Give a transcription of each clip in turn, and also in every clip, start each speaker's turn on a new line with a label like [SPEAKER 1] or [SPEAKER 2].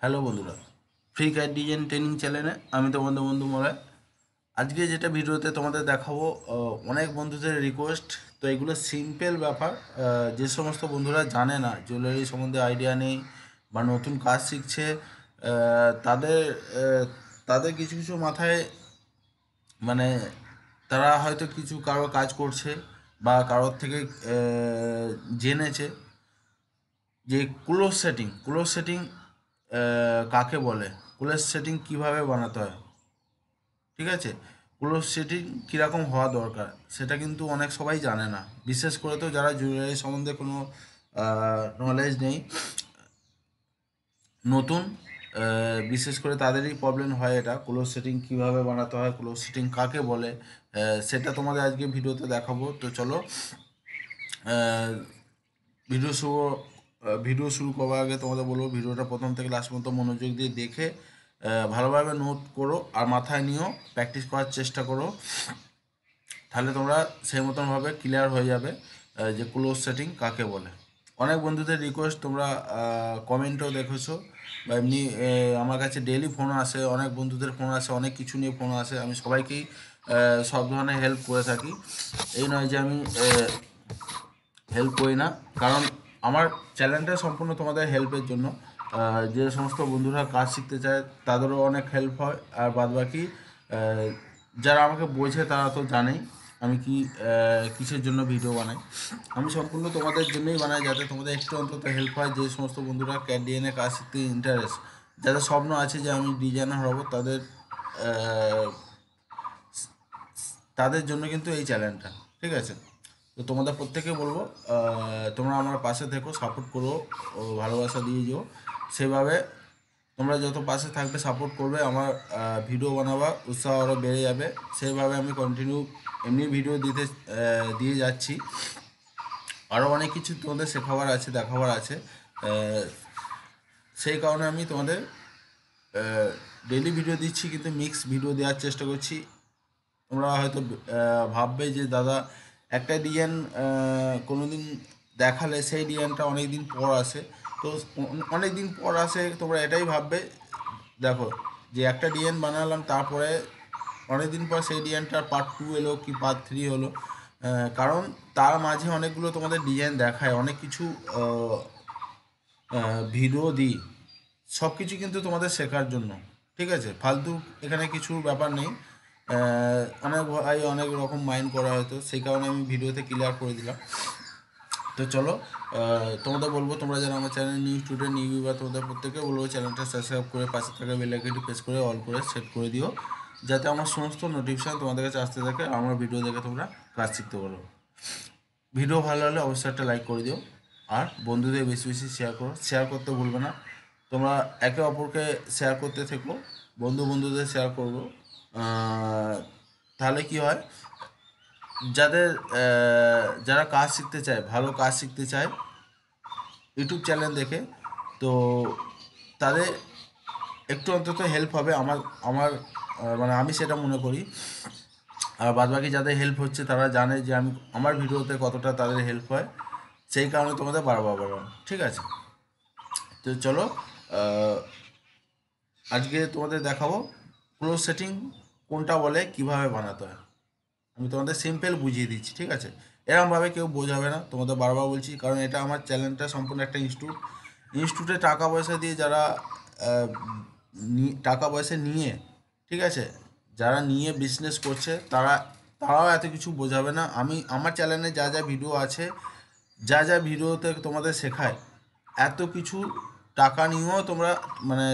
[SPEAKER 1] Hello বন্ধুরা, free CAD design training চ্যানেলে আমি তোমাদের বন্ধু মলয়। আজকে যেটা ভিডিওতে তোমাদের দেখাবো, অনেক বন্ধুদের রিকোয়েস্ট। তো এগুলো সিম্পল ব্যাপার। যে সমস্ত বন্ধুরা জানে না, জুয়েলারি সম্বন্ধে আইডিয়া নেই বা নতুন কাজ শিখছে, তাদের তাদের কিছু কিছু মাথায় মানে তারা হয়তো কিছু কারো কাজ করছে বা কারোর থেকে জেনেছে যে ক্লোজ সেটিং কাকে বলে, ক্লোজ সেটিং কিভাবে বানাতে হয়। ঠিক আছে, ক্লোজ সেটিং কীরকম হওয়া দরকার সেটা কিন্তু অনেক সবাই জানে না, বিশেষ করে তো যারা জুয়েলারি সম্বন্ধে কোনো নলেজ নেই, নতুন, বিশেষ করে তাদেরই প্রবলেম হয়। এটা ক্লোজ সেটিং কীভাবে বানাতে হয়, ক্লোজ সেটিং কাকে বলে, সেটা তোমাদের আজকে ভিডিওতে দেখাবো। তো চলো, আহ, ভিডিও শুরু ভিডিও শুরু করার আগে তোমাদের বলবো, ভিডিওটা প্রথম থেকে লাস্ট পর্যন্ত মনোযোগ দিয়ে দেখে ভালোভাবে নোট করো আর মাথায় নিয়েও প্র্যাকটিস করার চেষ্টা করো। তাহলে তোমরা সেই মতনভাবে ক্লিয়ার হয়ে যাবে যে ক্লোজ সেটিং কাকে বলে। অনেক বন্ধুদের রিকোয়েস্ট তোমরা কমেন্টও দেখেছো বা এমনি আমার কাছে ডেইলি ফোন আসে, অনেক বন্ধুদের ফোন আসে, অনেক কিছু নিয়ে ফোন আসে। আমি সবাইকেই সব ধরনের হেল্প করে থাকি। এই নয় যে আমি হেল্প করি না, কারণ আমার চ্যানেলটা সম্পূর্ণ তোমাদের হেল্পের জন্য। যে সমস্ত বন্ধুরা কাজ শিখতে চায় তাদেরও অনেক হেল্প হয়, আর বাদবাকি যারা আমাকে বোঝে তারা তো জানেই আমি কি কিসের জন্য ভিডিও বানাই। আমি সম্পূর্ণ তোমাদের জন্যই বানাই, যাতে তোমাদের একটু অন্তত হেল্প হয়। যে সমস্ত বন্ধুরা ক্যাডিএনে কাজ শিখতে ইন্টারেস্ট, যাদের স্বপ্ন আছে যে আমি ডিজাইনার হব, আহ, তাদের জন্য কিন্তু এই চ্যানেলটা। ঠিক আছে, তো তোমাদের প্রত্যেকে বলবো, তোমরা আমার পাশে থেকো, সাপোর্ট করো ও ভালোবাসা দিয়ে যেও। সেভাবে তোমরা যত পাশে থাকবে, সাপোর্ট করবে, আমার ভিডিও বানাবার উৎসাহ আরও বেড়ে যাবে। সেইভাবে আমি কন্টিনিউ এমনি ভিডিও দিয়ে যাচ্ছি। আরও অনেক কিছু তোমাদের শেখাবার আছে, দেখাবার আছে। আহ, সেই কারণে আমি তোমাদের ডেলি ভিডিও দিচ্ছি, কিন্তু মিক্স ভিডিও দেওয়ার চেষ্টা করছি। তোমরা হয়তো ভাববে যে দাদা একটা ডিজাইন কোনো দিন দেখালে সেই ডিজাইনটা অনেক দিন পর আসে। তো অনেক দিন পর আসে, তোমরা এটাই ভাববে। দেখো, যে একটা ডিজাইন বানালাম, তারপরে অনেক দিন পর সেই ডিজাইনটার পার্ট 2 এলো কি পার্ট 3 হলো। কারণ তার মাঝে অনেকগুলো তোমাদের ডিজাইন দেখায়, অনেক কিছু ভিডিও দিই। সব কিছু কিন্তু তোমাদের শেখার জন্য। ঠিক আছে, ফালতু এখানে কিছু ব্যাপার নেই। অনেক ভাই অনেক রকম মাইন্ড করা হয়তো, সেই কারণে আমি ভিডিওতে ক্লিয়ার করে দিলাম। তো চলো, তোমাদের বলবো, তোমরা যারা আমার channel new student new viewer, তোমাদের প্রত্যেকে বলবো চ্যানেলটা সাবস্ক্রাইব করে পাশে থাকা বেল আইকনটি প্রেস করে অল করে সেট করে দিও, যাতে আমার সমস্ত নোটিফিকেশান তোমাদের কাছে আসতে থাকে, আমার ভিডিও দেখে তোমরা কাজ শিখতে পারো। ভিডিও ভালো হলে অবশ্যই একটা লাইক করে দিও, আর বন্ধুদের বেশি বেশি শেয়ার করো। শেয়ার করতে ভুলবে না। তোমরা একে অপরকে শেয়ার করতে থেকো, বন্ধুদের শেয়ার করবো। তাহলে কি হয়, যারা কাজ শিখতে চায়, ভালো কাজ শিখতে চায় ইউটিউব চ্যানেল দেখে, তো তাদের একটু অন্তত হেল্প হবে। আমার আমার মানে আমি সেটা মনে করি। আর বাদবাকি যাদের হেল্প হচ্ছে তারা জানে যে আমার ভিডিওতে কতটা তাদের হেল্প হয়, সেই কারণে তোমাদের বারবার বারবার। ঠিক আছে, তো চলো, আহ, আজকে তোমাদের দেখাবো ক্লোজ সেটিং কোনটা বলে, কিভাবে বানাতে হয়। আমি তোমাদের সিম্পল বুঝিয়ে দিচ্ছি। ঠিক আছে, এরকমভাবে কেউ বোঝাবে না, তোমাদের বারবার বলছি, কারণ এটা আমার চ্যানেলটা সম্পূর্ণ একটা ইনস্টিটিউটে টাকা পয়সা দিয়ে যারা আহ, টাকা পয়সা নিয়ে, ঠিক আছে, যারা নিয়ে বিজনেস করছে, তারাও এত কিছু বোঝাবে না। আমার চ্যানেলে যা যা ভিডিও আছে, যা যা ভিডিওতে তোমাদের শেখায়, এত কিছু টাকা নিয়েও তোমরা, মানে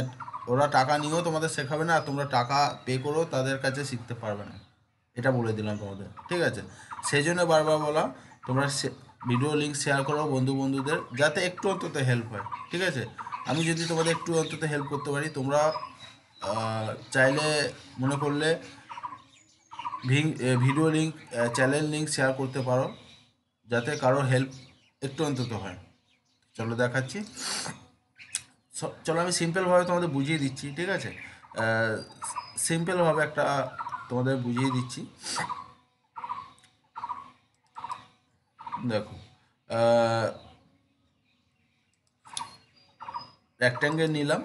[SPEAKER 1] ওরা টাকা নিয়েও তোমাদের শেখাবে না, আর তোমরা টাকা পে করেও তাদের কাছে শিখতে পারবে না। এটা বলে দিলাম তোমাদের। ঠিক আছে, সেই জন্য বারবার বলা, তোমরা ভিডিও লিঙ্ক শেয়ার করো বন্ধুদের, যাতে একটু অন্তত হেল্প হয়। ঠিক আছে, আমি যদি তোমাদের একটু অন্তত হেল্প করতে পারি, তোমরা চাইলে, মনে করলে video link, channel link share করতে পারো, যাতে কারোর হেল্প একটু অন্তত হয়। চলো দেখাচ্ছি। চলো আমি সিম্পলভাবে তোমাদের বুঝিয়ে দিচ্ছি। ঠিক আছে, সিম্পলভাবে একটা তোমাদের বুঝিয়ে দিচ্ছি। দেখো, রেক্ট্যাঙ্গেল নিলাম,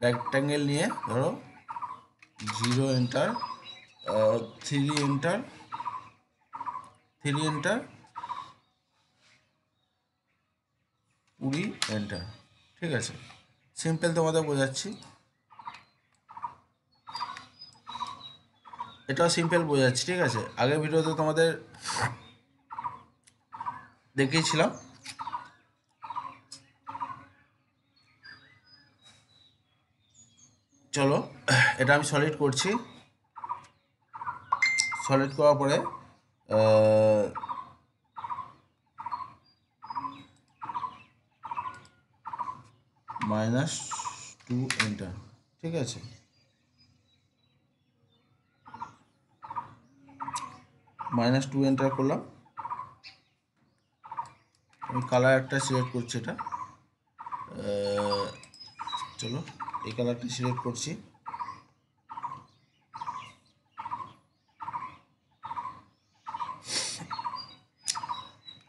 [SPEAKER 1] রেক্ট্যাঙ্গেল নিয়ে ধরো 0 এন্টার, 3 এন্টার, 3 এন্টার, 20 এন্টার। ঠিক আছে, সিম্পল তোমাদের বোঝাচ্ছি, এটাও সিম্পল বোঝাচ্ছি। ঠিক আছে, আগের ভিডিওতে তোমাদের দেখিয়েছিলাম। চলো এটা আমি সলিড করছি। সলিড করার পরে -2 এন্টার। ঠিক আছে, -2 এন্টার করলাম। আমি কালার একটা সিলেক্ট করছি, এটা চলো এই কালারটা সিলেক্ট করছি।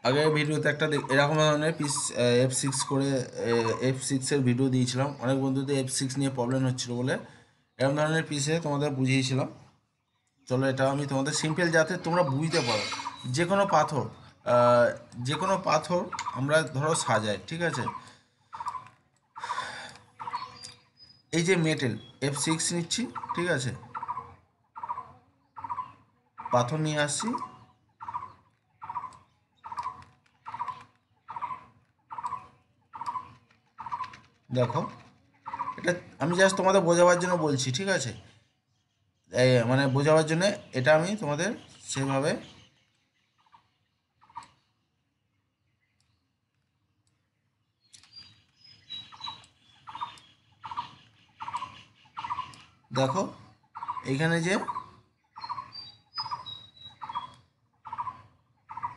[SPEAKER 1] আগের ভিডিওতে একটা এরকম ধরনের পিস F6 করে F6-এর ভিডিও দিয়েছিলাম। অনেক বন্ধুদের F6 নিয়ে প্রবলেম হচ্ছিল বলে এরকম ধরনের পিসে তোমাদের বুঝিয়েছিলাম। চলো এটা আমি তোমাদের সিম্পল, যাতে তোমরা বুঝতে পারো। যে কোনো পাথর, যে কোনো পাথর আমরা ধরো সাজাই। ঠিক আছে, এই যে মেটেল F6 নিচ্ছি। ঠিক আছে, পাথর নিয়ে আসছি, দেখো এটা আমি জাস্ট তোমাদের বোঝাবার জন্য বলছি। ঠিক আছে, মানে বোঝাবার জন্য এটা আমি তোমাদের সেভাবে দেখো এইখানে যে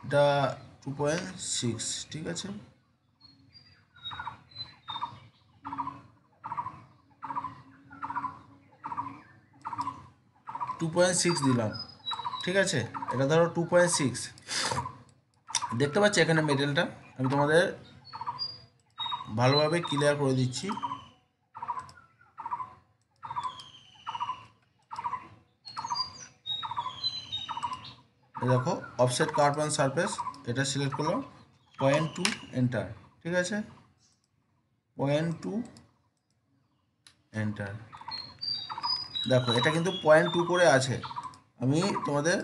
[SPEAKER 1] এটা 2.6। ঠিক আছে, 2.6 দিলাম। ঠিক আছে, এটা ধরো 2.6। দেখতে পাচ্ছি এখানে মেটেলটা আমি তোমাদের ভালোভাবে ক্লিয়ার করে দিচ্ছি। দেখো অফসেট কার্ভ অ্যান্ড সারফেস, এটা সিলেক্ট করলাম, 0.2 এন্টার। ঠিক আছে, 0.2 এন্টার। দেখো এটা কিন্তু 0.2 করে আছে। আমি তোমাদের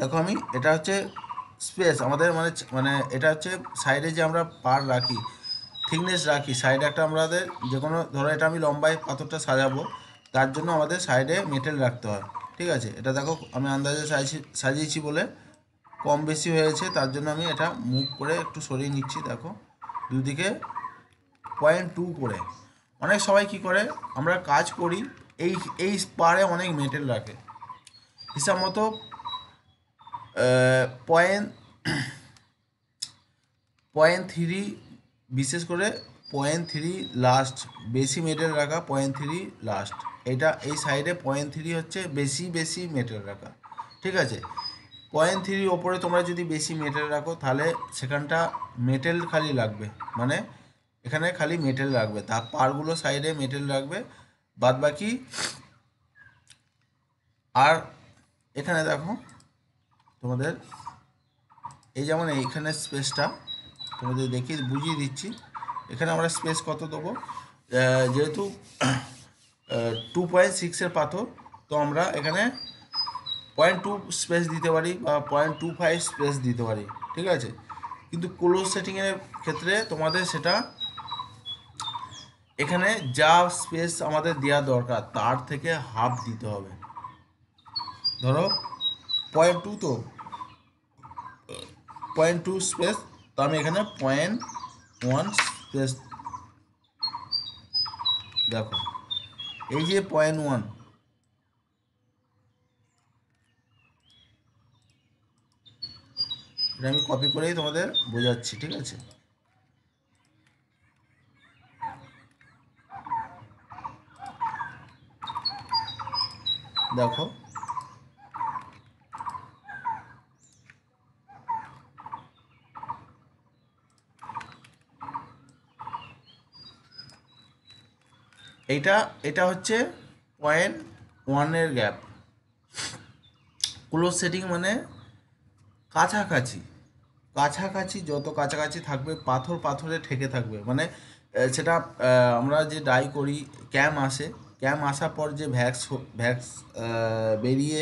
[SPEAKER 1] দেখো আমি এটা হচ্ছে স্পেস আমাদের, মানে মানে এটা হচ্ছে সাইডে যে আমরা পার রাখি, থিকনেস রাখি সাইডে একটা আমাদের, যে কোনো ধরো এটা আমি লম্বায় পাথরটা সাজাবো, তার জন্য আমাদের সাইডে মেটেল রাখতে হয়। ঠিক আছে, এটা দেখো আমি আন্দাজে সাজিয়েছি বলে কম বেশি হয়েছে, তার জন্য আমি এটা মুভ করে একটু সরিয়ে নিচ্ছি। দেখো দুদিকে 0.2 করে। অনেক সবাই কি করে, আমরা কাজ করি এই এই পারে অনেক মেটেল রাখে, হিসাব মতো পয়েন্ট 0.3, বিশেষ করে 0.3 লাস্ট, বেশি মেটেল রাখা 0.3 লাস্ট। এটা এই সাইডে 0.3 হচ্ছে বেশি বেশি মেটেল রাখা। ঠিক আছে, 0.3 ওপরে তোমরা যদি বেশি মেটেল রাখো তাহলে সেখানটা মেটেল খালি লাগবে, মানে এখানে খালি মেটেল রাখবে, তার পারগুলো সাইডে মেটেল রাখবে, বাদ বাকি। আর এখানে দেখো তোমাদের এই যেমন এইখানে স্পেসটা তোমাদের দেখিয়ে বুঝিয়ে দিচ্ছি। এখানে আমরা স্পেস কত দেবো, যেহেতু 2.6-এর পাথর, তো আমরা এখানে 0.2 স্পেস দিতে পারি বা 0.25 স্পেস দিতে পারি। ঠিক আছে, কিন্তু ক্লোজ সেটিংয়ের ক্ষেত্রে তোমাদের সেটা এখানে যা স্পেস আমাদের দেওয়া দরকার তার থেকে হাফ দিতে হবে। ধরো 0.2, তো 0.2 স্পেস, তো আমি এখানে 0.1 স্পেস। দেখো এই যে 0.1, এটা আমি কপি করেই তোমাদের বোঝাচ্ছি। ঠিক আছে, দেখো এইটা এটা হচ্ছে 0.1 গ্যাপ। ক্লোজ সেটিং মানে কাছাকাছি, কাছাকাছি যত কাছাকাছি থাকবে পাথর পাথরে ঠেকে থাকবে, মানে সেটা আমরা যে ডাই করি, ক্যাম আসে, ক্যাম আসার পর যে ভ্যাক্স বেরিয়ে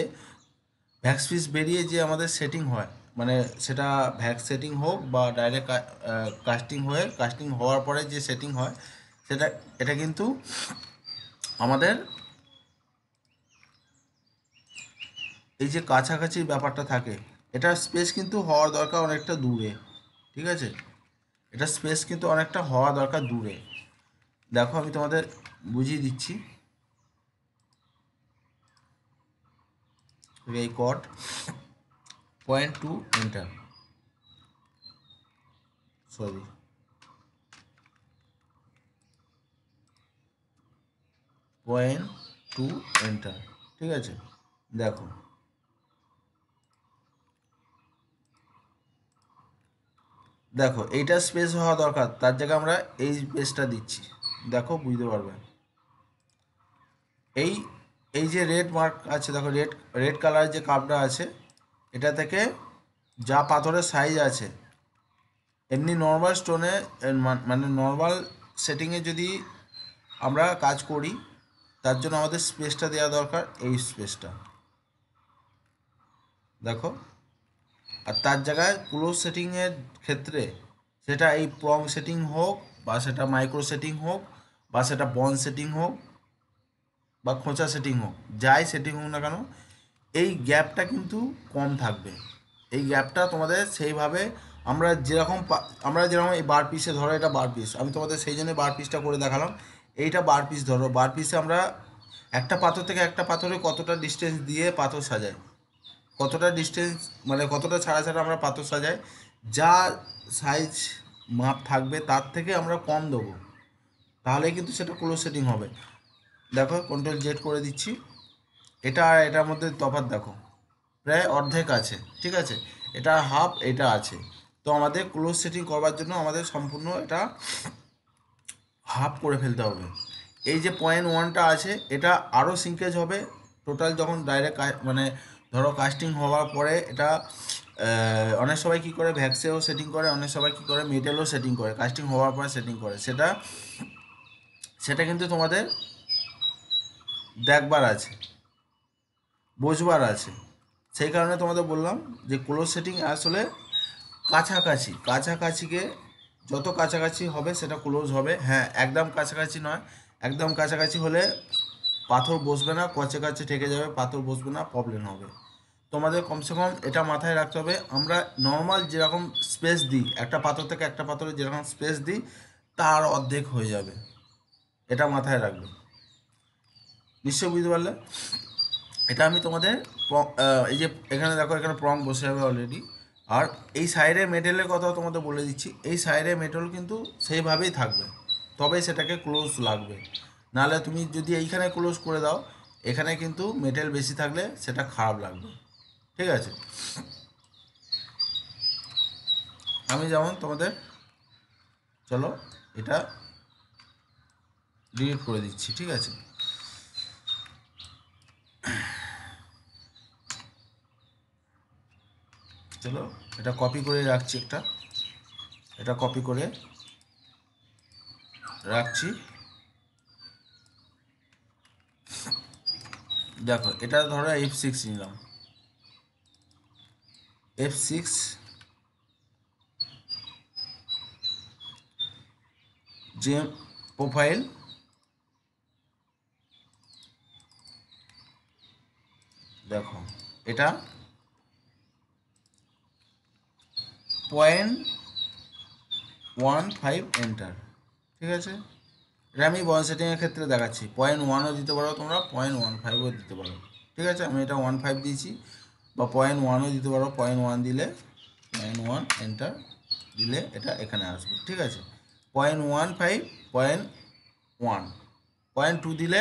[SPEAKER 1] ভ্যাক্স পিস বেরিয়ে যে আমাদের সেটিং হয়, মানে সেটা ভ্যাক্স সেটিং হোক বা ডাইরেক্ট কাস্টিং হয়ে কাস্টিং হওয়ার পরে যে সেটিং হয়, সেটা এটা কিন্তু আমাদের এই যে কাছাকাছি ব্যাপারটা থাকে, এটা স্পেস কিন্তু হওয়ার দরকার অনেকটা দূরে, ঠিক আছে? এটা স্পেস কিন্তু অনেকটা হওয়া দরকার দূরে। দেখো আমি তোমাদের বুঝিয়ে দিচ্ছি। রেকর্ড 0.2 এন্টার, সরি 0.2 এন্টার, ঠিক আছে? দেখো দেখো এইটা স্পেস হওয়া দরকার, তার জায়গায় আমরা এই স্পেসটা দিচ্ছি। দেখো বুঝতে পারবে। এই এই যে রেড মার্ক আছে, দেখো রেড রেড কালার যে কাপটা আছে, এটা থেকে যা পাথরের সাইজ আছে, এমনি নর্মাল স্টোনে মানে নর্মাল সেটিংয়ে যদি আমরা কাজ করি, তার জন্য আমাদের স্পেসটা দেওয়া দরকার, এই স্পেসটা দেখো। আর তার জায়গায় ক্লোজ সেটিংয়ের ক্ষেত্রে, সেটা এই প্রং সেটিং হোক বা সেটা মাইক্রো সেটিং হোক বা সেটা বন সেটিং হোক বা খোঁচা সেটিং হোক, যাই সেটিং হোক না কেন, এই গ্যাপটা কিন্তু কম থাকবে। এই গ্যাপটা তোমাদের সেইভাবে আমরা যেরকম এই বার পিসে ধরো, এটা বার পিস, আমি তোমাদের সেই জন্য বার পিসটা করে দেখালাম। এইটা বার পিস ধরো, বার পিসে আমরা একটা পাথর থেকে একটা পাথরে কতটা ডিস্টেন্স দিয়ে পাথর সাজাই, কতটা ডিস্টেন্স মানে কতটা ছাড়া ছাড়া আমরা পাথর সাজাই, যা সাইজ মাপ থাকবে তার থেকে আমরা কম দেবো, তাহলে কিন্তু সেটা ক্লোজ সেটিং হবে। দেখো কন্ট্রোল জেড করে দিচ্ছি, এটা আর এটার মধ্যে তফাৎ দেখো, প্রায় অর্ধেক আছে, ঠিক আছে? এটা হাফ, এটা আছে। তো আমাদের ক্লোজ সেটিং করবার জন্য আমাদের সম্পূর্ণ এটা হাফ করে ফেলতে হবে। এই যে 0.1টা আছে, এটা আরও সিঙ্কেজ হবে টোটাল যখন ডাইরেক্ট মানে ধরো কাস্টিং হওয়ার পরে এটা অনেক সবাই কী করে ভ্যাক্সেও সেটিং করে, অনেক সবাই কী করে মেটেলও সেটিং করে, কাস্টিং হওয়ার পরে সেটিং করে, সেটা সেটা কিন্তু তোমাদের দেখবার আছে, বোঝবার আছে। সেই কারণে তোমাদের বললাম যে ক্লোজ সেটিং আসলে কাছাকাছি, কাছাকাছিকে যত কাছাকাছি হবে সেটা ক্লোজ হবে। হ্যাঁ, একদম কাছাকাছি নয়, একদম কাছাকাছি হলে পাথর বসবে না, কচে কাছে ঠেকে যাবে, পাথর বসবে না, প্রবলেম হবে। তোমাদের কমসে কম এটা মাথায় রাখতে হবে, আমরা নর্মাল যেরকম স্পেস দিই, একটা পাথর থেকে একটা পাথরে যেরকম স্পেস দিই, তার অর্ধেক হয়ে যাবে, এটা মাথায় রাখবে। নিশ্চয়ই বুঝতে পারলে? এটা আমি তোমাদের এই যে এখানে দেখো, এখানে প্রং বসে যাবে অলরেডি। আর এই সাইডের মেটেলের কথা তোমাদের বলে দিচ্ছি, এই সাইডের মেটেল কিন্তু সেইভাবেই থাকবে, তবে সেটাকে ক্লোজ লাগবে। নাহলে তুমি যদি এইখানে ক্লোজ করে দাও, এখানে কিন্তু মেটেল বেশি থাকলে সেটা খারাপ লাগবে, ঠিক আছে? আমি যেমন তোমাদের, চলো এটা ডিলিট করে দিচ্ছি, ঠিক আছে? চলো এটা কপি করে রাখছি, এটা কপি করে রাখছি। দেখো এটা ধরো F6 নিলাম, F6 যে প্রোফাইল, দেখো এটা 0.15 এন্টার, ঠিক আছে? এটা আমি বন সেটিংয়ের ক্ষেত্রে দেখাচ্ছি, 0.1ও দিতে পারো তোমরা, 0.15ও দিতে পারো, ঠিক আছে? আমি এটা 1.5 দিয়েছি, বা 0.1ও দিতে পারো, 0.1 দিলে 0.1 এন্টার দিলে এটা এখানে আসবে, ঠিক আছে? 0.15, 0.1, 0.2 দিলে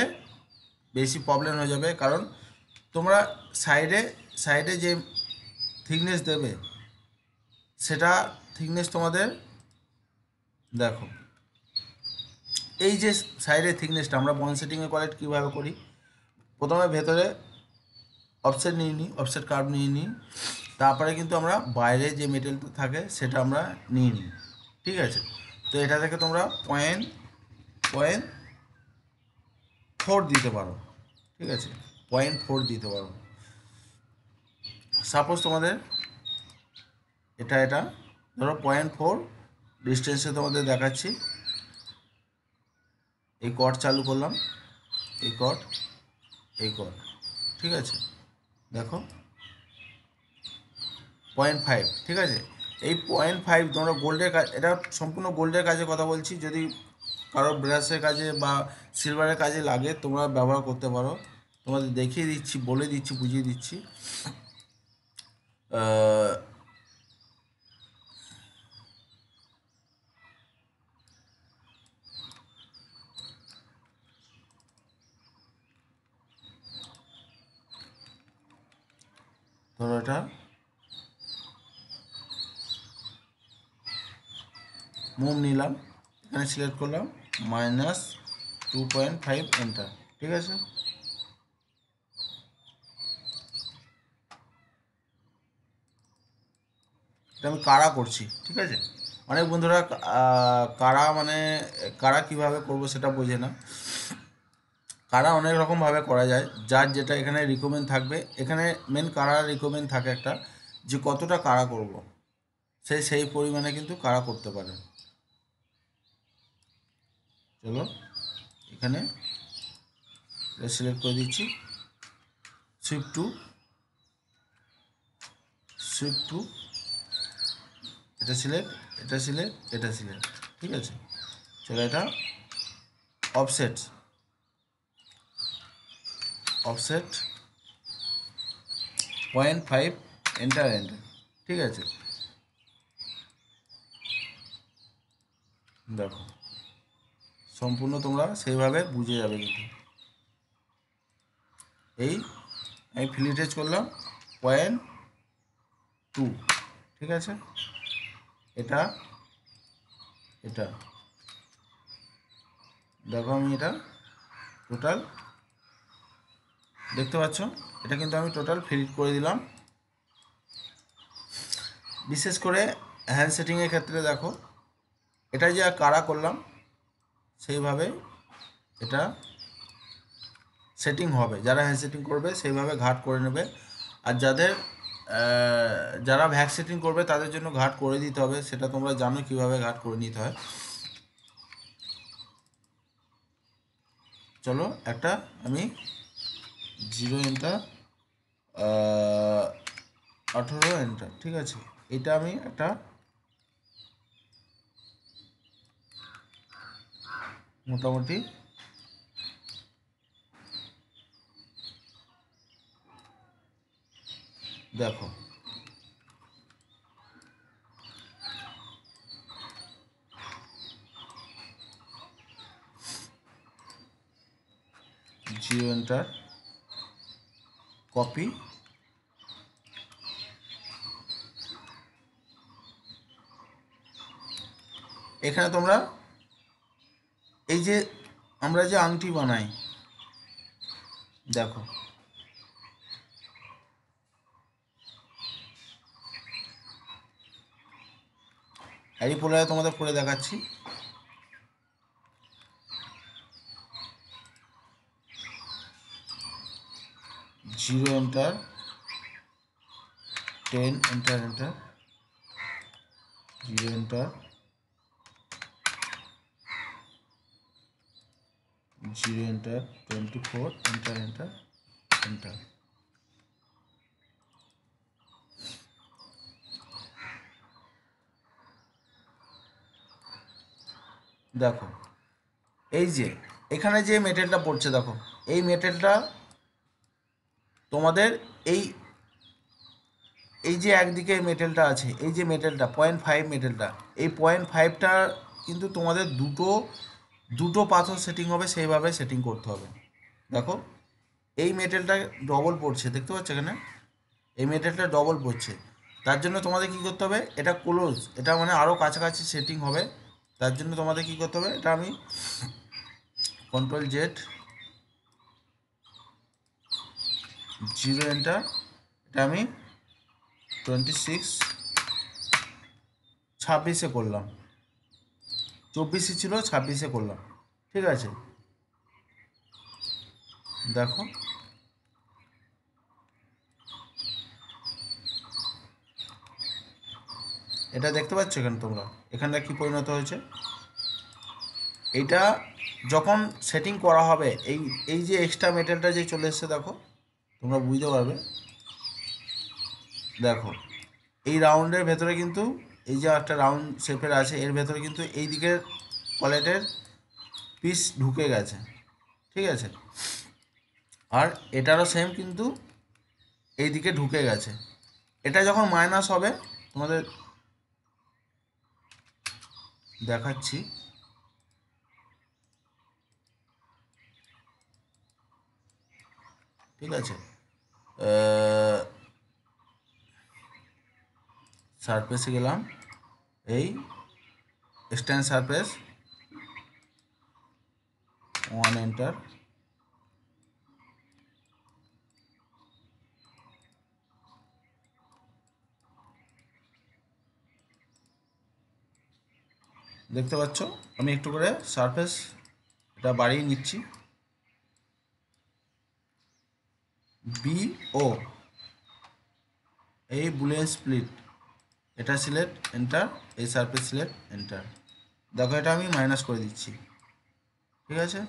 [SPEAKER 1] বেশি প্রবলেম হয়ে যাবে, কারণ তোমরা সাইডে সাইডে যে থিকনেস দেবে, সেটা থিকনেস তোমাদের দেখো এই যে সাইডের থিকনেসটা আমরা বন্ড সেটিংয়ে কোয়ালিটি কীভাবে করি, প্রথমে ভেতরে অফসেট নিয়ে নিই, অফসেট কার্ভ নিয়ে নিই, তারপরে কিন্তু আমরা বাইরে যে মেটেরিয়ালটা থাকে সেটা আমরা নিয়ে নিই, ঠিক আছে। তো এটা থেকে তোমরা পয়েন্ট 4 দিতে পারো, ঠিক আছে, 0.4 দিতে পারো। সাপোজ তোমাদের এটা ধরো 0.4 ডিস্টেন্সে তোমাদের দেখাচ্ছি, এই কর্ড চালু করলাম, এই কর্ড, ঠিক আছে, দেখো 0.5, ঠিক আছে। এই 0.5 তোমরা গোল্ডের কাজ, এটা সম্পূর্ণ গোল্ডের কাজে কথা বলছি, যদি কারো ব্রাশের কাজে বা সিলভারের কাজে লাগে তোমরা ব্যবহার করতে পারো। তোমাদের দেখিয়ে দিচ্ছি, বলে দিচ্ছি, বুঝিয়ে দিচ্ছি। ধরো এটা মুভ নিলাম, এখানে সিলেক্ট করলাম -2.5 এন্টার, ঠিক আছে। এটা আমি কারা করছি, ঠিক আছে। অনেক বন্ধুরা কারা কীভাবে করবো সেটা বোঝে না। কারা অনেক রকমভাবে করা যায়, যার যেটা এখানে রিকমেন্ড থাকবে। এখানে মেন কারা রিকমেন্ড থাকে একটা, যে কতটা কারা করব, সেই পরিমাণে কিন্তু কারা করতে পারে। চলো এখানে সিলেক্ট করে দিচ্ছি, শিফট টু, এটা সিলেক্ট, ঠিক আছে। চলো এটা অফসেট 0.5 এন্টার, ঠিক আছে। দেখো সম্পূর্ণ তোমরা সেইভাবে বুঝে যাবে কিন্তু। এই আমি ফিলিটেজ করলাম 0.2, ঠিক আছে। এটা দেখো আমি এটা টোটাল দেখতে পাচ্ছ, এটা কিন্তু আমি টোটাল ফিলিট করে দিলাম। বিশেষ করে হ্যান্ড সেটিংয়ের ক্ষেত্রে দেখো, এটা যে কারা করলাম সেইভাবে এটা সেটিং হবে। যারা হ্যান্ড সেটিং করবে সেইভাবে ঘাট করে নেবে, আর যারা ভ্যাক সেটিং করবে তাদের জন্য ঘাট করে দিতে হবে, সেটা তোমরা জানো কিভাবে ঘাট করে নিতে হয়। চলো একটা আমি 0 এন্টার, 18 এন্টার, ঠিক আছে। এটা আমি একটা মোটামুটি দেখো জিরো এন্টার, কপি, এখানে তোমরা এই যে আমরা যে আংটি বানাই, দেখো হ্যারি পোলারে তোমাদের করে দেখাচ্ছি। Zero enter, 10 enter, zero enter, 0 enter, 24 enter, দেখো এই যে এখানে যে মেটেরিয়ালটা পড়ছে, দেখো এই মেটেরিয়ালটা তোমাদের এই যে একদিকে মেটেরিয়ালটা আছে, এই যে মেটেরিয়ালটা 0.5 মেটেরিয়ালটা, এই 0.5টা কিন্তু তোমাদের দুটো পাথর সেটিং হবে, সেইভাবে সেটিং করতে হবে। দেখো এই মেটেরিয়ালটা ডবল পড়ছে, দেখতে পাচ্ছ এখানে এই মেটেরিয়ালটা ডবল পড়ছে, তার জন্য তোমাদের কী করতে হবে, এটা ক্লোজ, এটা মানে আরও কাছাকাছি সেটিং হবে। তার জন্য তোমাদের কী করতে হবে, এটা আমি কন্ট্রোল জেড, 0 এন্টার। এটা আমি 26 করলাম, 24 ছিল 26 করলাম। ঠিক আছে, দেখো এটা দেখতে পাচ্ছ এখানে তোমরা, এখানটা কি পরিণত হয়েছে। এইটা যখন সেটিং করা হবে, এই এই যে এক্সট্রা মেটেরিয়ালটা যে চলে এসছে, দেখো তোমরা বুঝতে পারবে। দেখো এই রাউন্ডের ভেতরে কিন্তু এই যে একটা রাউন্ড শেপের আছে, এর ভেতরে কিন্তু এই দিকের কলেটের পিস ঢুকে গেছে। ঠিক আছে, আর এটারও সেম কিন্তু এই দিকে ঢুকে গেছে। এটা যখন মাইনাস হবে তোমাদের দেখাচ্ছি। ঠিক আছে, সারফেসে গেলাম, এই স্ট্যান্ড সারফেস 1 এন্টার। দেখতে পাচ্ছ আমি একটু করে সারফেস এটা বাড়িয়ে নিচ্ছি। BO, এই বুলিয়ান স্প্লিট, এটা সিলেক্ট এন্টার, এই সারফেস সিলেক্ট এন্টার। দেখো এটা আমি মাইনাস করে দিচ্ছি। ঠিক আছে,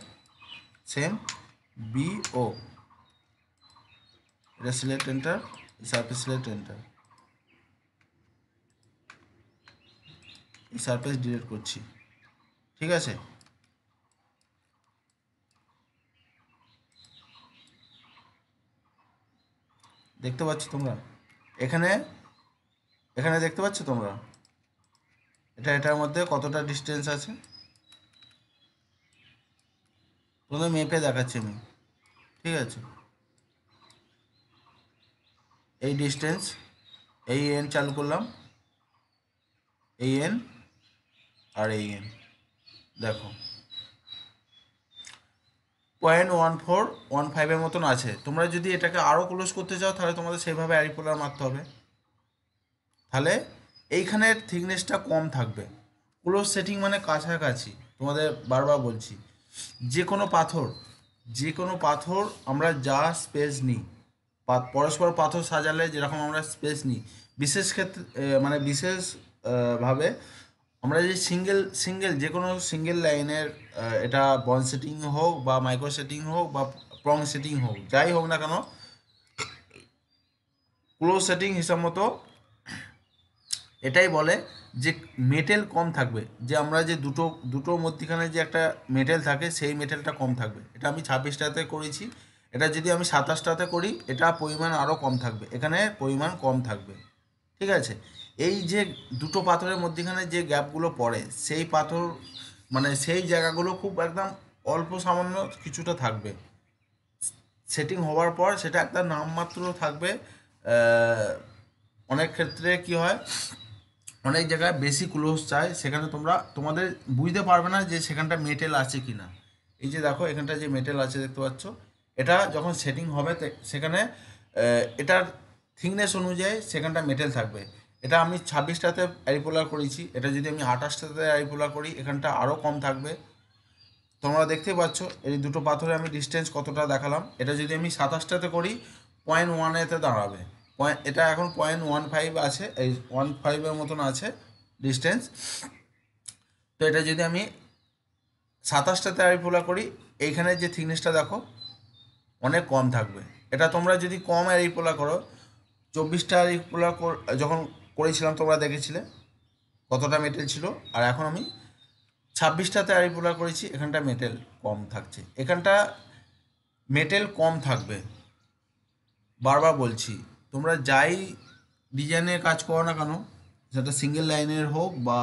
[SPEAKER 1] সেম BO, এটা সিলেক্ট এন্টার, এই সারফেস সিলেক্ট এন্টার, এই সারফেস ডিলিট করছি। ঠিক আছে, দেখতে পাচ্ছ তোমরা এখানে, এখানে দেখতে পাচ্ছ তোমরা এটার মধ্যে কতটা ডিস্টেন্স আছে, তোমাদের মেপে দেখাচ্ছি আমি। ঠিক আছে, এই ডিস্টেন্স, এই এন চালু করলাম, এই এন আর এই এন, দেখো 0.1415 মতন আছে। তোমরা যদি এটাকে আরও ক্লোজ করতে চাও তাহলে তোমাদের সেইভাবে অ্যারিপোলার মারতে হবে, তাহলে এইখানের থিকনেসটা কম থাকবে। ক্লোজ সেটিং মানে কাছাকাছি। তোমাদের বারবার বলছি, যে কোনো পাথর, যে কোনো পাথর আমরা যা স্পেস নিই, পরস্পর পাথর সাজালে যেরকম আমরা স্পেস নিই, বিশেষ ক্ষেত্রে মানে বিশেষ ভাবে আমরা যে সিঙ্গেল যে কোনো সিঙ্গেল লাইনের, এটা বন সেটিং হোক বা মাইক্রো সেটিং হোক বা প্রং সেটিং হোক, যাই হোক না কেন, ক্লোজ সেটিং হিসাব মতো এটাই বলে যে মেটেল কম থাকবে, যে আমরা যে দুটোর মধ্যখানে যে একটা মেটেল থাকে সেই মেটেলটা কম থাকবে। এটা আমি 26টাতে করেছি, এটা যদি আমি 27টাতে করি এটা পরিমাণ আরও কম থাকবে, এখানে পরিমাণ কম থাকবে। ঠিক আছে, এই যে দুটো পাথরের মধ্যখানে যে গ্যাপগুলো পড়ে সেই পাথর মানে সেই জায়গাগুলো খুব একদম অল্প সামান্য কিছুটা থাকবে। সেটিং হওয়ার পর সেটা একটা নামমাত্র থাকবে। অনেক ক্ষেত্রে কি হয়, অনেক জায়গায় বেশি ক্লোজ চায়, সেখানে তোমাদের বুঝতে পারবে না যে সেখানটা মেটেল আছে কি না। এই যে দেখো এখানটা যে মেটেল আছে দেখতে পাচ্ছ, এটা যখন সেটিং হবে সেখানে এটার থিকনেস অনুযায়ী সেখানটা মেটেল থাকবে। এটা আমি 26টাতে অ্যারিপোলার করেছি, এটা যদি আমি 28টাতে অ্যারিপোলার করি এখানটা আরও কম থাকবে। তোমরা দেখতে পাচ্ছ এই দুটো পাথরে আমি ডিস্টেন্স কতটা দেখালাম। এটা যদি আমি 27টাতে করি 0.1-এতে দাঁড়াবে। এটা এখন 0.15 আছে, এই 15-এর মতন আছে ডিস্টেন্স। তো এটা যদি আমি 27টাতে অ্যারিপোলা করি, এইখানে যে থিকনেসটা দেখো অনেক কম থাকবে। এটা তোমরা যদি কম অ্যারিপোলা করো, 24টা অ্যারিপোলা যখন করেছিলাম তোমরা দেখেছিলে কতটা মেটেল ছিল, আর এখন আমি 26টাতে অ্যারিপোলা করেছি, এখানটা মেটেল কম থাকছে, এখানটা মেটেল কম থাকবে। বারবার বলছি, তোমরা যাই ডিজাইনের কাজ করো না কেন, সেটা সিঙ্গেল লাইনের হোক বা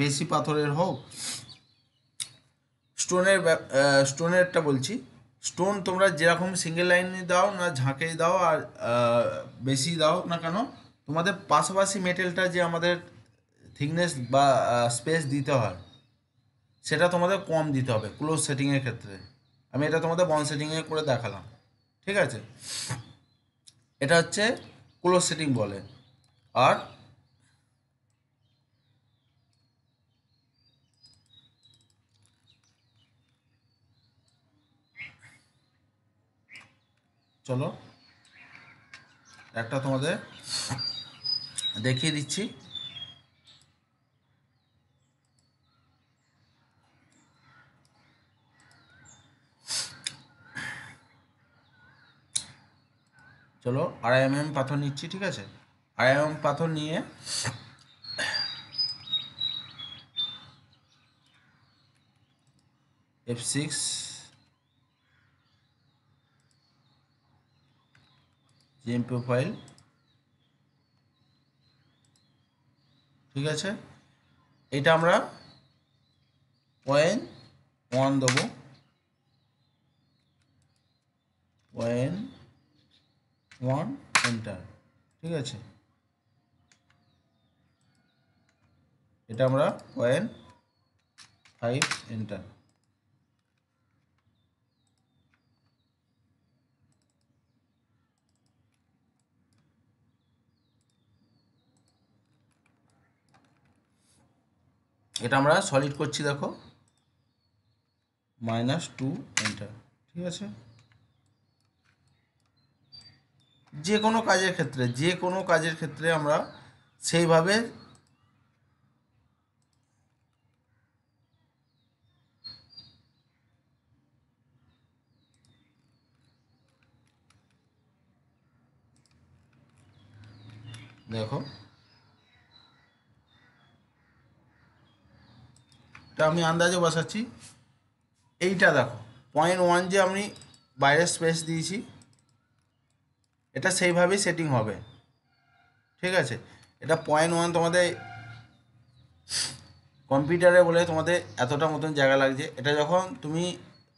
[SPEAKER 1] বেশি পাথরের হোক, স্টোনেরটা বলছি, স্টোন তোমরা যেরকম সিঙ্গেল লাইনে দাও না ঝাঁকেই দাও আর বেশি দাও না কেন, তোমাদের পাশাপাশি মেটেলটা যে আমাদের থিকনেস বা স্পেস দিতে হয়, সেটা তোমাদের কম দিতে হবে ক্লোজ সেটিংয়ের ক্ষেত্রে। আমি এটা তোমাদের বন সেটিংয়ে করে দেখালাম, ঠিক আছে। এটা হচ্ছে ক্লোজ সেটিং বলে। আর চলো একটা তোমাদের দেখিয়ে দিচ্ছি। চলো 2.5 mm পাথর নিচ্ছি, ঠিক আছে। 2.5 mm পাথর নিয়ে F6 জিএম প্রোফাইল, ঠিক আছে। এটা আমরা 0.1 দেবো, 0.1 এন্টার, ঠিক আছে। এটা আমরা 0.5 এন্টার। এটা আমরা সলিড করছি, দেখো -2 এন্টার, ঠিক আছে। যে কোনো কাজের ক্ষেত্রে আমরা সেইভাবে দেখো, এটা আমি আন্দাজে বসাচ্ছি। এইটা দেখো 0.1 যে আমি বাইরে স্পেস দিয়েছি, এটা সেইভাবেই সেটিং হবে, ঠিক আছে। এটা 0.1 তোমাদের কম্পিউটারে বলে তোমাদের এতটা মতন জায়গা লাগছে। এটা যখন তুমি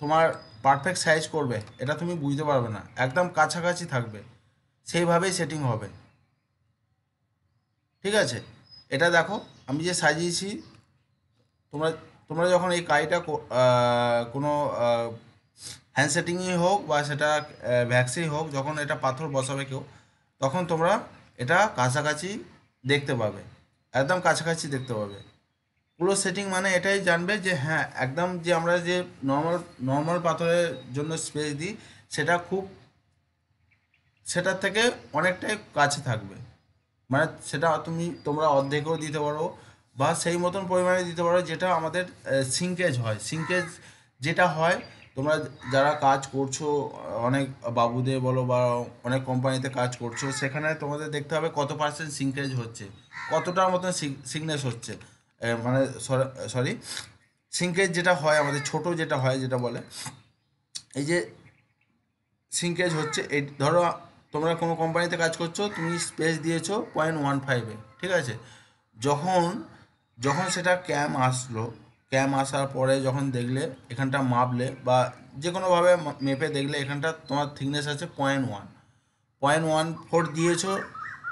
[SPEAKER 1] তোমার পারফেক্ট সাইজ করবে, এটা তুমি বুঝতে পারবে না, একদম কাছাকাছি থাকবে, সেইভাবেই সেটিং হবে, ঠিক আছে। এটা দেখো আমি যে সাজিয়েছি, তোমরা তোমরা যখন এই কাজটা কোনো হ্যান্ড সেটিংই হোক বা সেটা ভ্যাক্সেই হোক, যখন এটা পাথর বসাবে কেউ, তখন তোমরা এটা কাছাকাছি দেখতে পাবে, একদম কাছাকাছি দেখতে পাবে। পুরো সেটিং মানে এটাই জানবে যে হ্যাঁ, একদম যে আমরা যে নর্মাল নর্মাল পাথরের জন্য স্পেস দিই, সেটা খুব সেটার থেকে অনেকটাই কাছে থাকবে। মানে সেটা তোমরা অর্ধেকও দিতে পারো বা সেই মতন পরিমাণে দিতে পারো, যেটা আমাদের সিঙ্কেজ হয়। সিঙ্কেজ যেটা হয়, তোমরা যারা কাজ করছো, অনেক বাবুদের বলো বা অনেক কোম্পানিতে কাজ করছো, সেখানে তোমাদের দেখতে হবে কত পার্সেন্ট সিঙ্কেজ হচ্ছে, কতটার মতন সিকনেস হচ্ছে, মানে সরি, সিঙ্কেজ যেটা হয় আমাদের ছোট যেটা হয়, যেটা বলে এই যে সিঙ্কেজ হচ্ছে। এই ধরো তোমরা কোনো কোম্পানিতে কাজ করছো, তুমি স্পেস দিয়েছো 0.15-এ, ঠিক আছে। যখন যখন সেটা ক্যাম আসার পরে যখন দেখলে, এখানটা মাপলে বা যে কোনোভাবে মেপে দেখলে, এখানটা তোমার থিকনেস আছে 0.14 দিয়েছো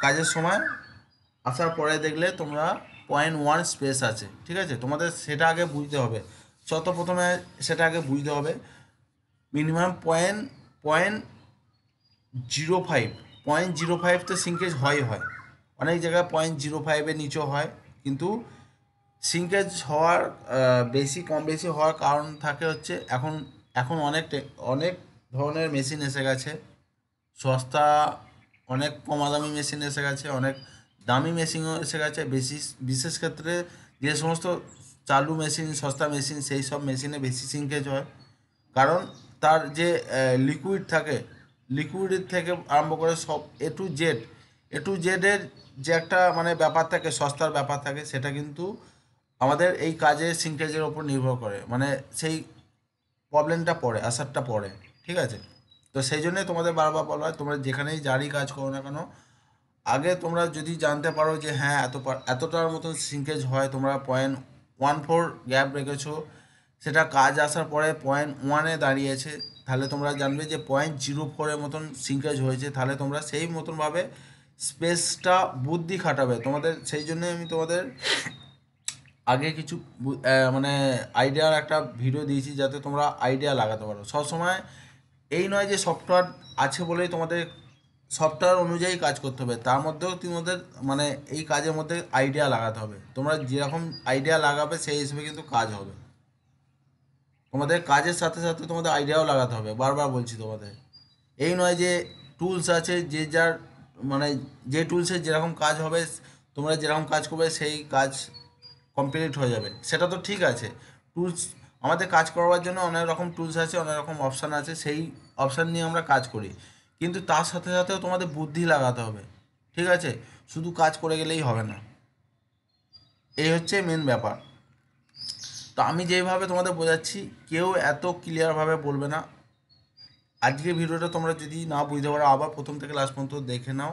[SPEAKER 1] কাজের সময়, আসার পরে দেখলে তোমরা 0.1 স্পেস আছে, ঠিক আছে। তোমাদের সেটা আগে বুঝতে হবে, প্রথমে সেটা আগে বুঝতে হবে। মিনিমাম পয়েন্ট পয়েন্ট 0.05 তো সিঙ্কেজ হয়, অনেক জায়গায় 0.05-এর নিচেও হয়, কিন্তু সিঙ্কেজ হওয়ার বেশি কম বেশি হওয়ার কারণ থাকে হচ্ছে, এখন এখন অনেক ধরনের মেশিন এসে গেছে, সস্তা, অনেক কম দামি মেশিন এসে গেছে, অনেক দামি মেশিনও এসে গেছে। বিশেষ ক্ষেত্রে যে সমস্ত চালু মেশিন, সস্তা মেশিন, সেই সব মেশিনে বেশি সিঙ্কেজ হয়, কারণ তার যে লিকুইড থাকে, লিকুইডের থেকে আরম্ভ করে সব এ টু জেডের যে একটা মানে ব্যাপার থাকে, সস্তার ব্যাপার থাকে, সেটা কিন্তু আমাদের এই কাজের সিঙ্কেজের ওপর নির্ভর করে, মানে সেই প্রবলেমটা পড়ে, আসারটা পড়ে, ঠিক আছে। তো সেই জন্যই তোমাদের বারবার বলা হয়, তোমরা যেখানেই যারই কাজ করো না কেন, আগে তোমরা যদি জানতে পারো যে হ্যাঁ এতটার মতন সিঙ্কেজ হয়, তোমরা 0.14 গ্যাপ রেখেছো, সেটা কাজ আসার পরে 0.1-এ দাঁড়িয়েছে, তাহলে তোমরা জানবে যে 0.04-এর মতন সিঙ্কেজ হয়েছে, তাহলে তোমরা সেই মতনভাবে স্পেসটা বুদ্ধি খাটাবে তোমাদের। সেই জন্য আমি তোমাদের আগে কিছু মানে আইডিয়ার একটা ভিডিও দিয়েছি যাতে তোমরা আইডিয়া লাগাতে পারো। সবসময় এই নয় যে সফটওয়্যার আছে বলেই তোমাদের সফটওয়্যার অনুযায়ী কাজ করতে হবে, তার মধ্যেও তোমাদের মানে এই কাজের মধ্যে আইডিয়া লাগাতে হবে। তোমরা যেরকম আইডিয়া লাগাবে সেই হিসেবে কিন্তু কাজ হবে। তোমাদের কাজের সাথে সাথে তোমাদের আইডিয়াও লাগাতে হবে, বারবার বলছি তোমাদের। এই নয় যে টুলস আছে যে যার মানে যে টুলসের যেরকম কাজ হবে, তোমরা যেরকম কাজ করবে সেই কাজ কমপ্লিট হয়ে যাবে, সেটা তো ঠিক আছে। টুলস আমাদের কাজ করবার জন্য অনেক রকম টুলস আছে, অনেক রকম অপশান আছে, সেই অপশান নিয়ে আমরা কাজ করি। কিন্তু তার সাথে সাথেও তোমাদের বুদ্ধি লাগাতে হবে, ঠিক আছে? শুধু কাজ করে গেলেই হবে না, এই হচ্ছে মেন ব্যাপার। তো আমি যেভাবে তোমাদের বোঝাচ্ছি কেউ এত ক্লিয়ারভাবে বলবে না। আজকে ভিডিওটা তোমরা যদি না বুঝতে পারো আবার প্রথম থেকে লাস্ট পর্যন্ত দেখে নাও,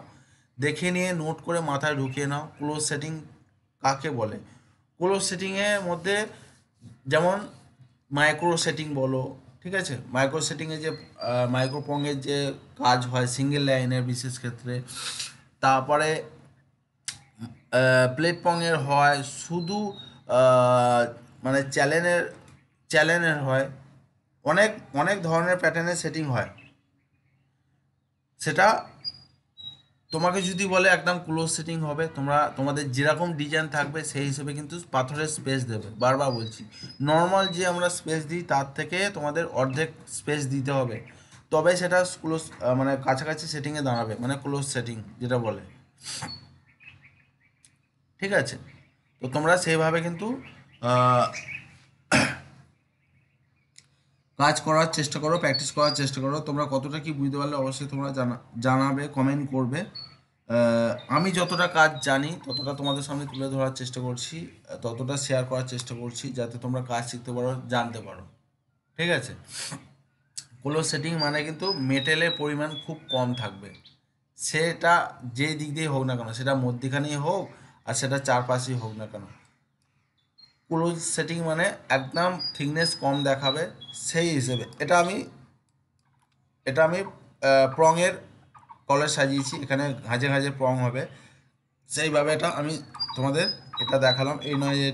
[SPEAKER 1] দেখে নিয়ে নোট করে মাথায় ঢুকিয়ে নাও ক্লোজ সেটিং কাকে বলে। ক্লোজ সেটিংয়ের মধ্যে যেমন মাইক্রো সেটিং বলো, ঠিক আছে? মাইক্রো সেটিংয়ে যে মাইক্রোপংয়ের যে কাজ হয় সিঙ্গেল লাইনের বিশেষ ক্ষেত্রে, তারপরে প্লেটপংয়ের হয় শুধু মানে চ্যানেলের হয়, অনেক অনেক ধরনের প্যাটার্নের সেটিং হয়। সেটা তোমাকে যদি বলে একদম ক্লোজ সেটিং হবে, তোমাদের যেরকম ডিজাইন থাকবে সেই হিসেবে কিন্তু পাথরের স্পেস দেবে। বারবার বলছি, নর্মাল যে আমরা স্পেস দিই তার থেকে তোমাদের অর্ধেক স্পেস দিতে হবে, তবে সেটা ক্লোজ মানে কাছাকাছি সেটিংয়ে দাঁড়াবে, মানে ক্লোজ সেটিং যেটা বলে, ঠিক আছে? তো তোমরা সেইভাবে কিন্তু আহ, কাজ করার চেষ্টা করো, প্র্যাকটিস করার চেষ্টা করো। তোমরা কতটা কি বুঝতে পারলে অবশ্যই তোমরা জানাবে, কমেন্ট করবে। আমি যতটা কাজ জানি ততটা তোমাদের সামনে তুলে ধরার চেষ্টা করছি, ততটা শেয়ার করার চেষ্টা করছি যাতে তোমরা কাজ শিখতে পারো, জানতে পারো, ঠিক আছে? ক্লোজ সেটিং মানে কিন্তু মেটেলের পরিমাণ খুব কম থাকবে, সেটা যে দিক দিয়ে হোক না কেন, সেটা মধ্যখানেই হোক আর সেটা চারপাশেই হোক না কেন। ক্লোজ সেটিং মানে একদম থিকনেস কম দেখাবে, সেই হিসেবে এটা আমি প্রঙের কলার সাজিয়েছি, এখানে ঘাঁজে ঘাঁজে প্রং হবে, সেইভাবে এটা আমি তোমাদের এটা দেখালাম। এই নয় যে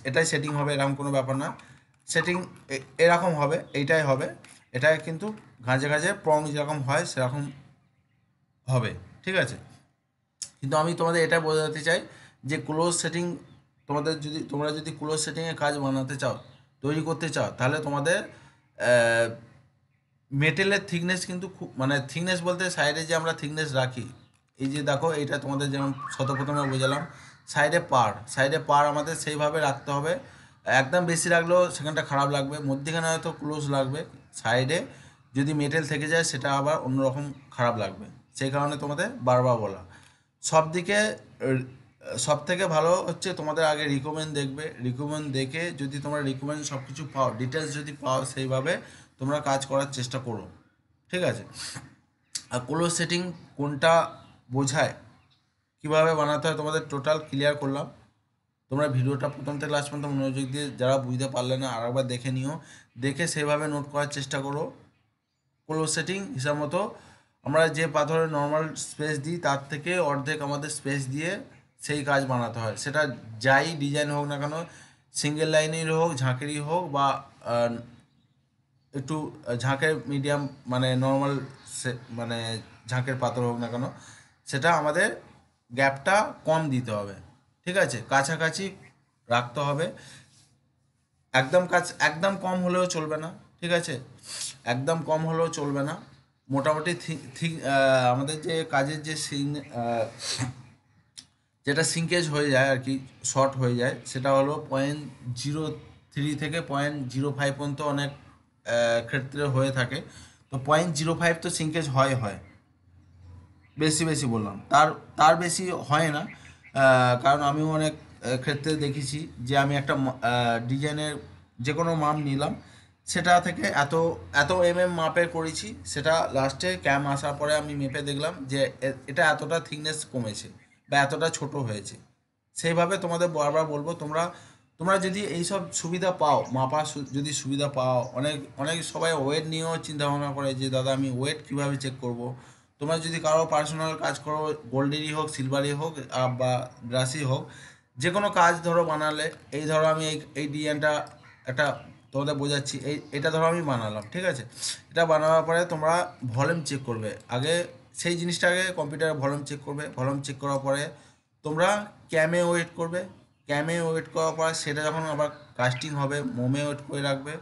[SPEAKER 1] এটাই সেটিং হবে, এরকম কোনো ব্যাপার না। সেটিং এরকম হবে, এইটাই হবে, এটাই কিন্তু ঘাঁজে ঘাঁজে প্রং যেরকম হয় সেরকম হবে, ঠিক আছে? কিন্তু আমি তোমাদের এটা বোঝাতে চাই যে ক্লোজ সেটিং তোমরা যদি ক্লোজ সেটিংয়ে কাজ বানাতে চাও, তৈরি করতে চাও, তাহলে তোমাদের মেটেলের থিকনেস কিন্তু খুব মানে থিকনেস বলতে সাইডে যে আমরা থিকনেস রাখি, এই যে দেখো এইটা তোমাদের যেমন প্রথমে বোঝালাম, সাইডে পার আমাদের সেইভাবে রাখতে হবে। একদম বেশি রাখলেও সেখানটা খারাপ লাগবে, মধ্যেখানে হয়তো ক্লোজ লাগবে, সাইডে যদি মেটেল থেকে যায় সেটা আবার অন্যরকম খারাপ লাগবে। সেই কারণে তোমাদের বারবার বলা। সব দিকে সব থেকে ভালো হচ্ছে তোমাদের আগে রিকমেন্ড দেখে যদি তোমরা রিকমেন্ড সব কিছু পাও, ডিটেলস যদি পাও, সেইভাবে তোমরা কাজ করার চেষ্টা করো, ঠিক আছে? আর ক্লোজ সেটিং কোনটা বোঝায়, কীভাবে বানাতে হয়, তোমাদের টোটাল ক্লিয়ার করলাম। তোমরা ভিডিওটা প্রথম থেকে লাস্ট পর্যন্ত মনোযোগ দিয়ে যারা বুঝতে পারলে না আরেকবার দেখে নিও, দেখে সেভাবে নোট করার চেষ্টা করো। ক্লোজ সেটিং হিসাব মতো আমরা যে পাথরের নর্মাল স্পেস দিই তার থেকে অর্ধেক আমাদের স্পেস দিয়ে সেই কাজ বানাতে হয়, সেটা যাই ডিজাইন হোক না কেন, সিঙ্গেল লাইনের হোক, ঝাঁকেরই হোক, বা একটু ঝাঁকের মিডিয়াম মানে নর্মাল মানে ঝাঁকের পাথর হোক না কেন, সেটা আমাদের গ্যাপটা কম দিতে হবে, ঠিক আছে? কাছাকাছি রাখতে হবে, একদম কম হলেও চলবে না, ঠিক আছে? একদম কম হলেও চলবে না, মোটামুটি ঠিক আমাদের যে কাজের যে যেটা সিঙ্কেজ হয়ে যায় আর কি, শর্ট হয়ে যায়, সেটা হলো 0.03 থেকে 0.05 পর্যন্ত অনেক ক্ষেত্রে হয়ে থাকে। তো 0.05 তো সিঙ্কেজ হয়, বেশি বললাম, তার বেশি হয় না। কারণ আমিও অনেক ক্ষেত্রে দেখেছি যে আমি একটা ডিজাইনের যে কোনো মাপ নিলাম, সেটা থেকে এত এত মাপের করেছি, সেটা লাস্টে ক্যাম আসার পরে আমি মেপে দেখলাম যে এটা এতটা থিকনেস কমেছে বা এতটা ছোট হয়েছে। সেইভাবে তোমাদের বারবার বলবো, তোমরা যদি এইসব সুবিধা পাও, যদি সুবিধা পাও, অনেক অনেক সবাই ওয়েট নিয়েও চিন্তা ভাবনা করে যে দাদা আমি ওয়েট কীভাবে চেক করব। তোমরা যদি কারো পার্সোনাল কাজ করো, গোল্ডেরই হোক, সিলভারই হোক, বা ব্রাশই হোক, যে কোনো কাজ ধরো বানালে, এই ধরো আমি এই ডিজাইনটা একটা তোমাদের বোঝাচ্ছি, এটা ধরো আমি বানালাম, ঠিক আছে। এটা বানানোর পরে তোমরা ভলিউম চেক করবে আগে, সেই জিনিসটাকে কম্পিউটারে ভলিউম চেক করবে। ভলিউম চেক করার পরে তোমরা ক্যামে ওয়েট করবে। ক্যামে ওয়েট করার পর সেটা যখন আবার কাস্টিং হবে, মোমে ওয়েট করে রাখবে।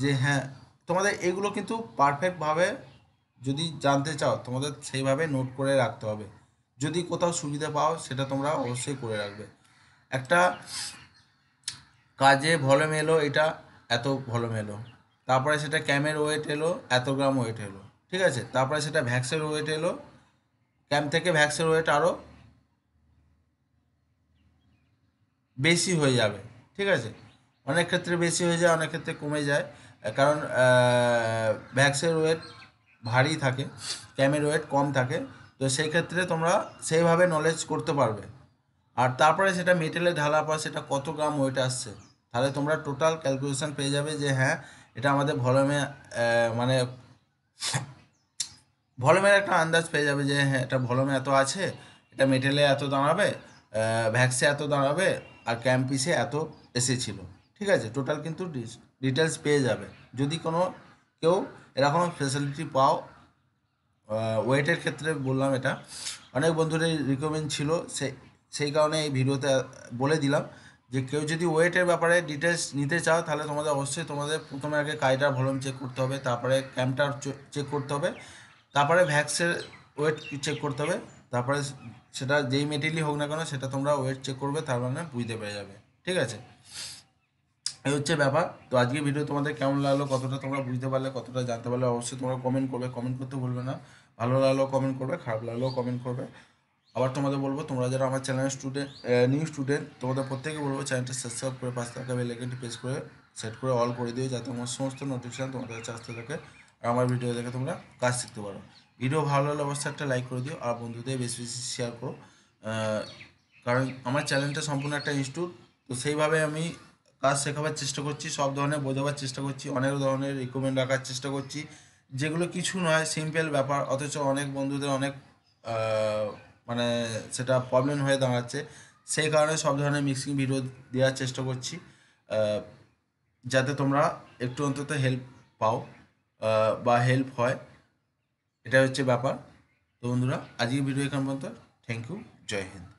[SPEAKER 1] যে হ্যাঁ, তোমাদের এগুলো কিন্তু পারফেক্টভাবে যদি জানতে চাও, তোমাদের সেইভাবে নোট করে রাখতে হবে। যদি কোথাও সুবিধা পাও সেটা তোমরা অবশ্যই করে রাখবে। একটা কাজে ভলিউম এলো, এটা এত ভলিউম এলো, তারপরে সেটা ক্যামের ওয়েট এলো, এত গ্রাম ওয়েট এলো, ঠিক আছে। তারপরে সেটা ভ্যাক্সের ওয়েট এলো, ক্যাম থেকে ভ্যাক্সের ওয়েট আরও বেশি হয়ে যাবে, ঠিক আছে। অনেক ক্ষেত্রে বেশি হয়ে যায়, অনেক ক্ষেত্রে কমে যায়, কারণ ভ্যাক্সের ওয়েট ভারী থাকে, ক্যামের ওয়েট কম থাকে। তো সেই ক্ষেত্রে তোমরা সেইভাবে নলেজ করতে পারবে। আর তারপরে সেটা মেটেলে ঢালার পর সেটা কত গ্রাম ওয়েট আসছে, তাহলে তোমরা টোটাল ক্যালকুলেশন পেয়ে যাবে যে হ্যাঁ, এটা আমাদের ভলিউমে মানে ভলিউমের একটা আন্দাজ পেয়ে যাবে যে হ্যাঁ, এটা ভলিউমে এত আছে, এটা মেটেলে এত দাঁড়াবে, ভ্যাক্সে এত দাঁড়াবে, আর ক্যাম্পিসে এত এসেছিলো, ঠিক আছে। টোটাল কিন্তু ডিটেলস পেয়ে যাবে। যদি কোনো কেউ এরকম ফেসিলিটি পাও, ওয়েটের ক্ষেত্রে বললাম, এটা অনেক বন্ধুদের রিকমেন্ড ছিল, সেই কারণে এই ভিডিওতে বলে দিলাম যে কেউ যদি ওয়েটের ব্যাপারে ডিটেলস নিতে চাও, তাহলে তোমাদের অবশ্যই তোমাদের প্রথমে আগে কাইটার ভলিউম চেক করতে হবে, তারপরে ক্যাম্পটার চেক করতে হবে, তারপরে ভ্যাক্সের ওয়েট চেক করতে হবে, তারপরে সেটা যেই মেটেরিয়ালই হোক না কেন সেটা তোমরা ওয়েট চেক করবে, তার মানে বুঝতে পেরে যাবে, ঠিক আছে। এই হচ্ছে ব্যাপার। তো আজকে ভিডিও তোমাদের কেমন লাগলো, কতটা তোমরা বুঝতে পারলে, কতটা জানতে পারলে, অবশ্যই তোমরা কমেন্ট করবে। কমেন্ট করতে ভুলবে না। ভালো লাগলেও কমেন্ট করবে, খারাপ লাগলেও কমেন্ট করবে। আবার তোমাদের বলবো, তোমরা যারা আমার চ্যানেলের নিউ স্টুডেন্ট, তোমাদের প্রত্যেকে বলবো চ্যানেলটা সাবস্ক্রাইব করে পাশে থাকা বেল আইকনটি প্রেস করে সেট করে অল করে দিও, যাতে আমার সমস্ত নোটিফিকেশান তোমাদের কাছে আসতে থাকে আর আমার ভিডিও দেখে তোমরা কাজ শিখতে পারো। ভিডিও ভালো লাগলে অবশ্যই একটা লাইক করে দিও আর বন্ধুদের বেশি বেশি শেয়ার করো। কারণ আমার চ্যানেলটা সম্পূর্ণ একটা ইনস্টিটিউট, তো সেইভাবে আমি কাজ শেখাবার চেষ্টা করছি, সব ধরনের বোঝাবার চেষ্টা করছি, অনেক ধরনের রিকমেন্ড রাখার চেষ্টা করছি, যেগুলো কিছু নয়, সিম্পল ব্যাপার, অথচ অনেক বন্ধুদের অনেক মানে সেটা প্রবলেম হয়ে দাঁড়াচ্ছে। সেই কারণে সব ধরনের মিক্সিং ভিডিও দেওয়ার চেষ্টা করছি, যাতে তোমরা একটু অন্তত হেল্প পাও বা হেল্প হয়, এটা হচ্ছে ব্যাপার। তো বন্ধুরা, আজকের ভিডিও এখান পর্যন্ত। Thank you. জয় হিন্দ।